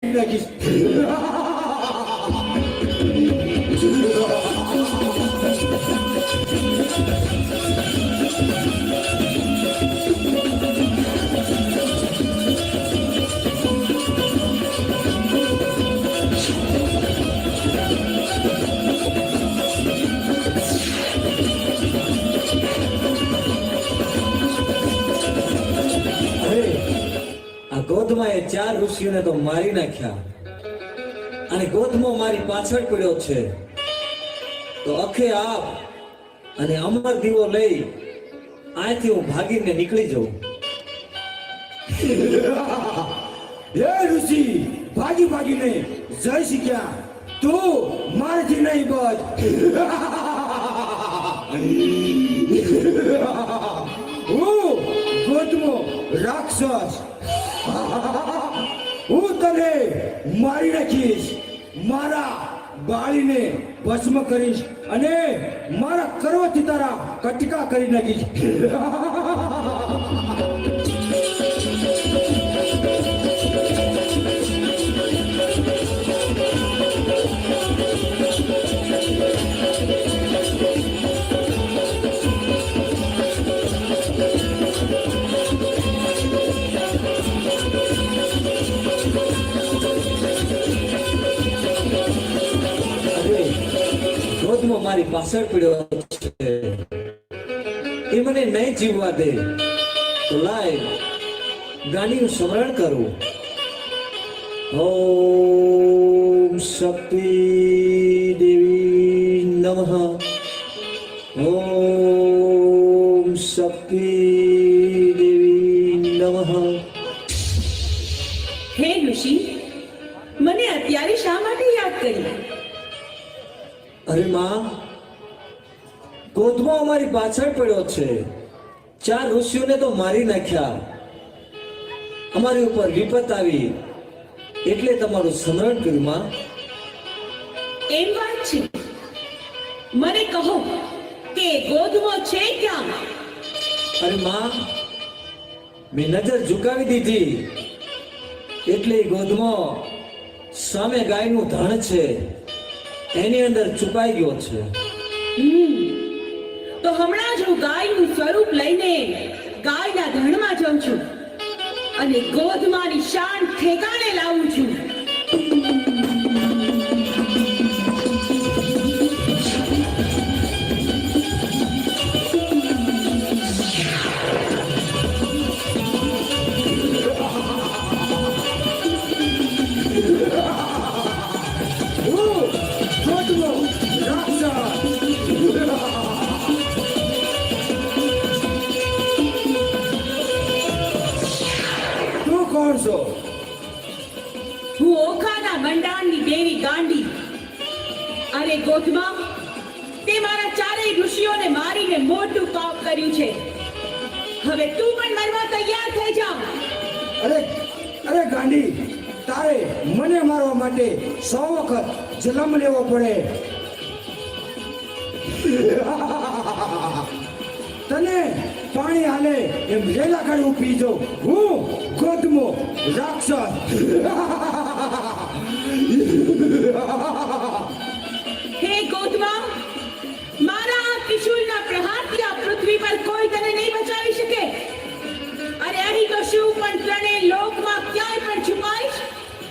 નાખીશ. ગોધમાં એ 4 ઋષિઓને તો મારી નાખ્યા અને ગોધમો મારી પાછળ પડ્યો છે. તો અખે આપ અને અમર દીવો લઈ અહીંથી હું ભાગીને નીકળી જાઉં. હે ઋષિ, ભાગી ભાગીને જઈ શીખ્યા તું મારથી નહીં બચ. હું ગોધમો રાક્ષસ, હું તને મારી નાખીશ, મારા બાળીને ભસ્મ કરીશ અને મારા કરવાથી તારા કટકા કરી નાખીશ. મારી પાછળ પડ્યો છે, એ મને નહીં જીવવા દે. તો લાય ગાડીનું સ્મરણ કરું. ઓમ શક્તિ દેવી નમઃ. ઓમ શક્તિ દેવી નમઃ. હે ઋષિ, મને અત્યારે શા માટે યાદ કરી? અરે માં, ગોધમો અમારી પાછળ પડ્યો છે. 4 ઋષિઓને તો મારી નાખ્યા. અમારી ઉપર વિપત આવી એટલે તમારું સ્મરણ કર્યું માં. એમ વાત છે? મને કહો કે ગોધમો છે ક્યાં? અરે માં, મેં નજર ઝુકાવી દીધી એટલે ગોધમો સામે ગાયનું ધણ છે એની અંદર છુપાઈ ગયો છે. તો હમણાં જ હું ગાયનું સ્વરૂપ લઈને ગાયના ધણમાં જાઉં છું અને ગોધમાની શાન ઠેકાણે લાવું છું. હું ઓખાના મંડાણની દેવી ગાંડી. અરે ગોધમા, તે મારા 4 ઋષિઓને મારીને મોટું પાપ કર્યું છે. હવે તું પણ મરવા તૈયાર થઈ જા. અરે ગાંડી, તારે મને મારવા માટે 100 વખત જન્મ લેવો પડે. તને પાણી હાલે એમ રેલા કાઢવું પીજો. હું ગોધમો રાક્ષસ. હે ગોધમા, મારા આ ત્રિશૂળના પ્રહારથી આ પૃથ્વી પર કોઈ તને નહીં બચાવી શકે. અરે અહીં તો શું, પણ ત્રણેય લોકમાં ક્યાંય પણ છુપાઈશ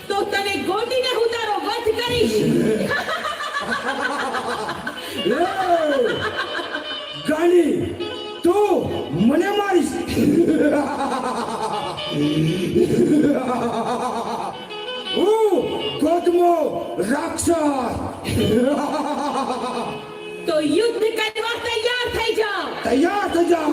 તો તને ગોતીને હું તારો વધ કરીશ. ગાંડી, તું મને મારીશ. હું ગોધમો રાક્ષસ. તો યુદ્ધ કરવા તૈયાર થઈ જા. તૈયાર થઈ જા.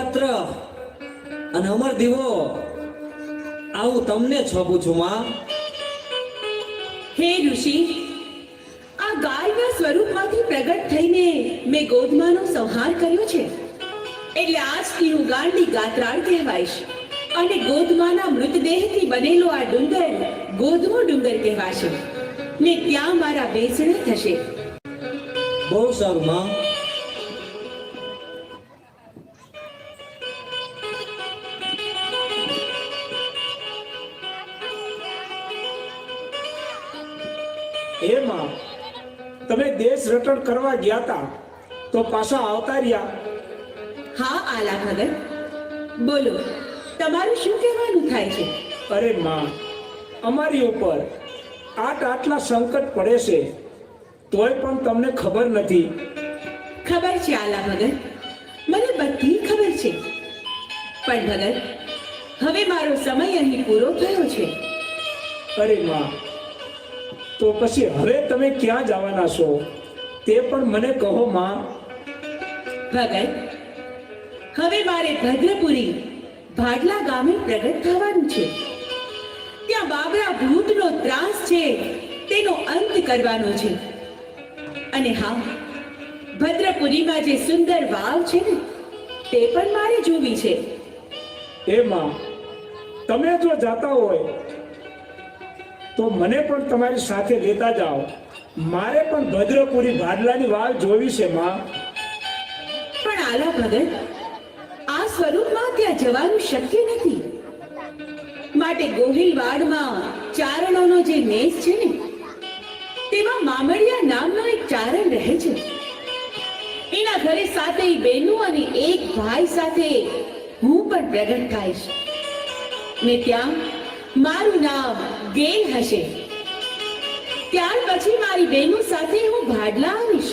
પાત્ર અને અમર દીવો આવું તમને છોપું છું માં. હે ઋષિ, આ ગાયના સ્વરૂપમાંથી પ્રગટ થઈને મેં ગોધમાનો સંહાર કર્યો છે, એટલે આજથી હું ગાંડી ગાત્રાળ કહેવાઈશ, અને ગોધમાના મૃતદેહથી બનેલો આ ડુંગર ગોધમો ડુંગર કહેવાશે, ને ત્યાં મારા બેસણા થશે. બહુ સારું માં. એમાં તમે દેશ રટણ કરવા ગયા તા તો પાછા આવતા રહ્યા. હા આલા ભગત, બોલો, તમારું શું કહેવાનું થાય છે? અરે માં, અમારી ઉપર આટલા સંકટ પડે છે તોય પણ તમને ખબર નથી. ખબર છે આલા ભગત, મને બધી ખબર છે, પણ ભગત, હવે મારો સમય અહીં પૂરો થયો છે. અરે માં, તો પછી હવે તમે ક્યાં જવાના છો તે પણ મને કહો માં. ભગત, હવે મારે ભદ્રપુરી ભાડલા ગામે પ્રગટ થવાનું છે. ત્યાં બાબરા ભૂતનો ત્રાસ છે તેનો અંત કરવાનો છે. અને હા, ભદ્રપુરીમાં જે સુંદર વાવ છે ને તે પણ મારે જોવી છે. એમાં તમે જો જાતા હોય તો મને પણ તમારી સાથે લેતા જાઓ. મારે પણ ભદ્રપુરી ભાડલાની વાવ જોવી છે માં. પણ આલા ભગત, આ સ્વરૂપમાં ત્યાં જવાનું શક્ય નથી. માટે ગોહિલવાડમાં ચારણોનો જે નેસ છે ને તેમાં મામડિયા નામનો એક ચારણ રહે છે. એના ઘરે સાતેય બહેનો અને એક ભાઈ સાથે હું પણ પ્રગટ થઈશ, ને ત્યાં મારું નામ ગેલ હશે. ત્યાર પછી મારી બહેનો સાથે હું ભાડલા આવીશ.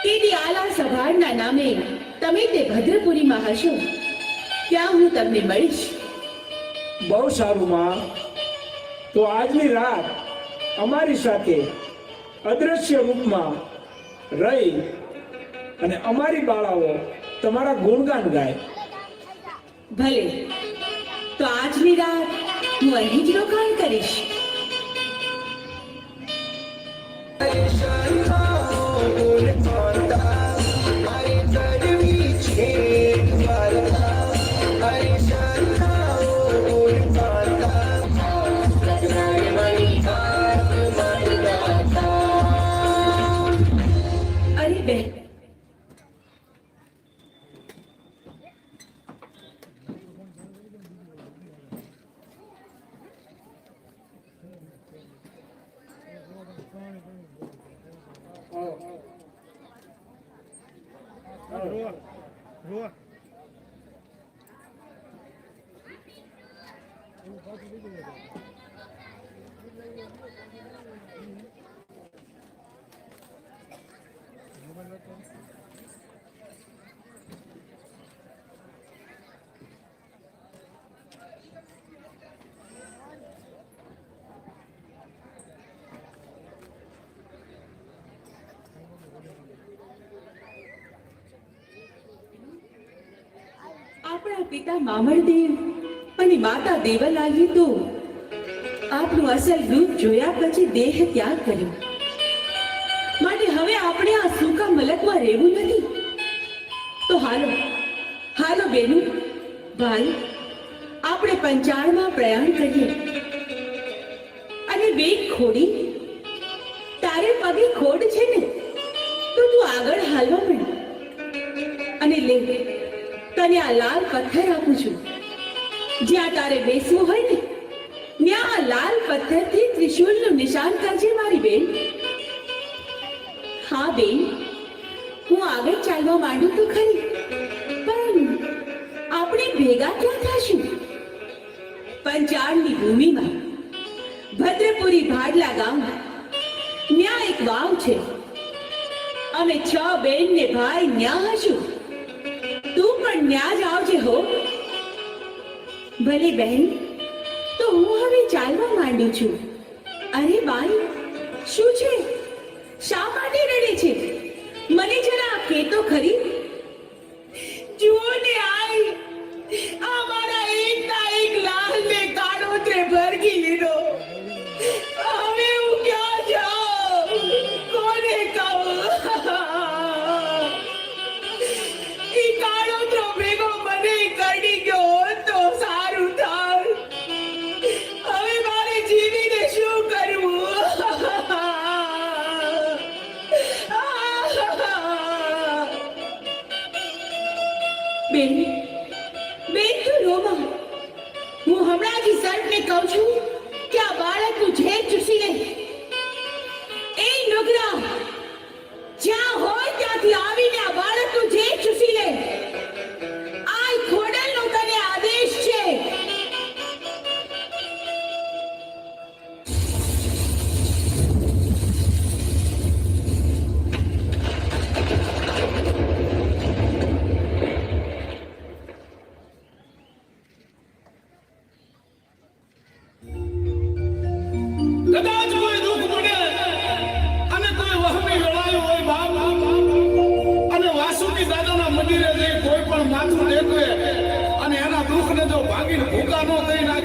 તેથી આલા સભારના નામે તમે તે ભદ્રપુરીમાં હશો ત્યાં હું તમને મળીશ. બહુ સારું માં. તો આજની રાત અમારી સાથે અદ્રશ્ય રૂપમાં રહી અને અમારી બાળાઓ તમારા ગુણગાન ગાય. ભલે, તો આજની રાત હું અહીં જ રોકાણ કરીશ. અરે બેન, આપણા પિતા મામરદેવ અને માતા દેવલાલીએ તો આપનું અસલ રૂપ જોયા પછી દેહ ત્યાગ કર્યો. માટે હવે આપણે આ સૂકા મલકમાં રહેવું નથી. તો હાલો હાલો બેનું, ભાઈ, આપણે પંચાળમાં પ્રયાણ કરીએ. અને બેગ ખોડી, તારે પગે ખોડ છે ને તો તું આગળ હાલવા માંડ. અને લે, તને આ લાલ પથ્થર આપું છું. જ્યાં તારે બેસવું હોય ને ત્યાં આ લાલ પથ્થરથી ત્રિશૂલનું નિશાન કરજે મારી બેન. હા બેન, હું આગળ ચાલવા માંડું તો ખરી, પણ આપણે ભેગા ક્યાં થશું? પંચાળની ભૂમિમાં ભદ્રપુરી ભાડલા ગામ, ત્યાં એક વાવ છે. અમે 6 બેન ને ભાઈ ત્યાં હશું. તું પણ ત્યાં જ આવજે હો. ભલે બહેન, તો હું હવે ચાલવા માંડું છું. અરે બાઈ, શું છે? શા માટે રડે છે? મને જરા કે તો ખરી. જુઓ ને આઈ આ મારા એકના એક લાલને કાળોતરે ભરગી લીધો. હવે હું ક્યાં જાઉં? કોને કહું? ઈ કાળોતરો ભેગો મને કરડી ગયો હોત તો સારું થાત. હવે મારે જીવીને શું કરવું? બેન બેન તું રોમા. હું હમણાં જ સર્પને કહું છું કે આ બાળકનું ઝેર ચૂસી લે. એ નગરા જ્યાં હોય ત્યાંથી આવીને આ બાળકનું ઝેર ચૂસી લે. આ ખોડલનો તને આદેશ છે. કદાચ કોઈ દુઃખ પડે અને કોઈ વહમી વેળાયું હોય બાપ અને વાસુકી દાદાના મંદિરે જઈ કોઈ પણ માથું ટેકવે અને એના દુઃખને જો ભાગીને ભૂકા ન કરી નાખે